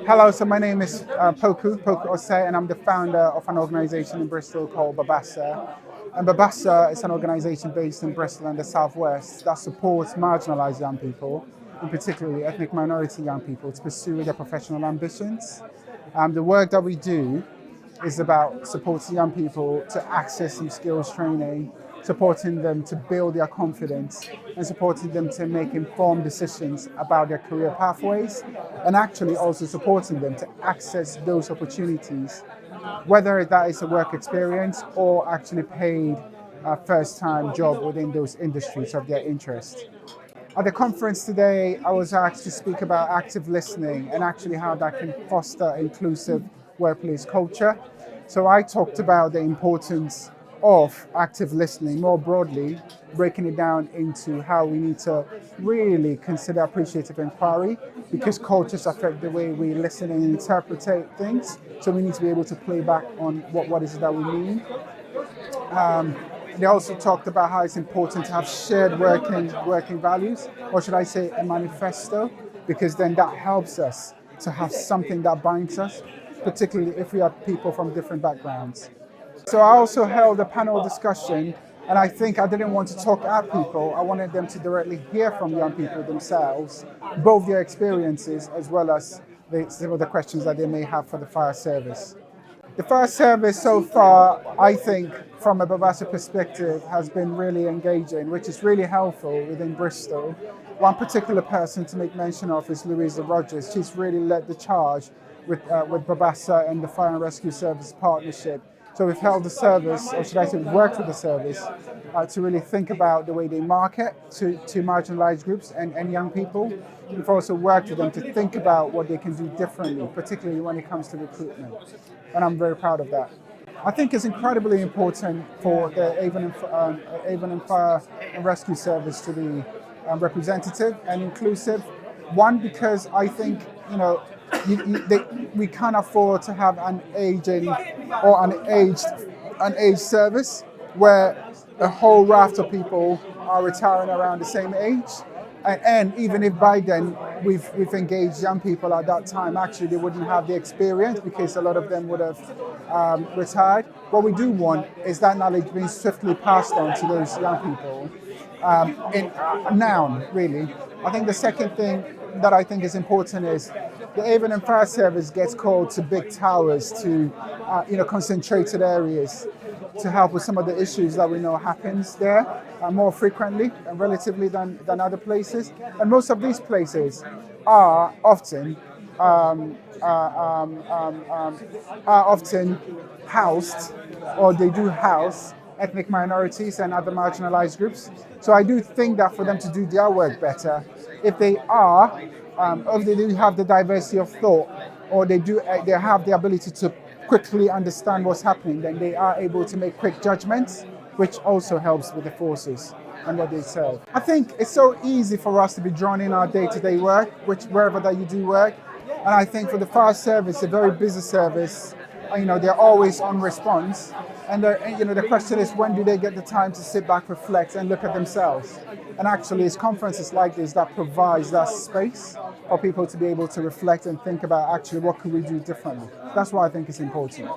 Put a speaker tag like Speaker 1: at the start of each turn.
Speaker 1: Hello, so my name is Poku Osei, and I'm the founder of an organization in Bristol called Babbasa. And Babbasa is an organization based in Bristol and the Southwest that supports marginalized young people, and particularly ethnic minority young people, to pursue their professional ambitions. The work that we do is about supporting young people to access some skills training, supporting them to build their confidence, and supporting them to make informed decisions about their career pathways, and actually also supporting them to access those opportunities, whether that is a work experience or actually paid first-time job within those industries of their interest. At the conference today, I was asked to speak about active listening and actually how that can foster inclusive workplace culture. So I talked about the importance of active listening more broadly, breaking it down into how we need to really consider appreciative inquiry, because cultures affect the way we listen and interpret things. So we need to be able to play back on what is it that we mean. They also talked about how it's important to have shared working values, or should I say a manifesto, because then that helps us to have something that binds us, particularly if we are people from different backgrounds. So I also held a panel discussion, and I think I didn't want to talk at people. I wanted them to directly hear from young people themselves, both their experiences as well as some of the questions that they may have for the fire service. The fire service so far, I think, from a Babbasa perspective, has been really engaging, which is really helpful within Bristol. One particular person to make mention of is Louisa Rogers. She's really led the charge with Babbasa and the Fire and Rescue Service partnership. So we've held the service, or should I say we've worked with the service, to really think about the way they market to marginalized groups and young people. We've also worked with them to think about what they can do differently, particularly when it comes to recruitment. And I'm very proud of that. I think it's incredibly important for the Avon and Fire and Rescue Service to be representative and inclusive. One, because I think, we can't afford to have an aging or an aged service where a whole raft of people are retiring around the same age. And even if by then we've engaged young people at that time, actually they wouldn't have the experience because a lot of them would have retired. What we do want is that knowledge being swiftly passed on to those young people. Now, really. I think the second thing that I think is important is the Avon and Fire Service gets called to big towers, to concentrated areas, to help with some of the issues that we know happens there more frequently and relatively than other places. And most of these places are often housed, or they do house, ethnic minorities and other marginalized groups. So I do think that for them to do their work better, if they do have the diversity of thought, or they have the ability to quickly understand what's happening, then they are able to make quick judgments, which also helps with the forces and what they serve. I think it's so easy for us to be drawn in our day-to-day work, wherever that you do work. And I think for the fire service, a very busy service, they're always on response. And the question is, when do they get the time to sit back, reflect, and look at themselves? And actually, it's conferences like this that provides that space for people to be able to reflect and think about, actually, what could we do differently? That's why I think it's important.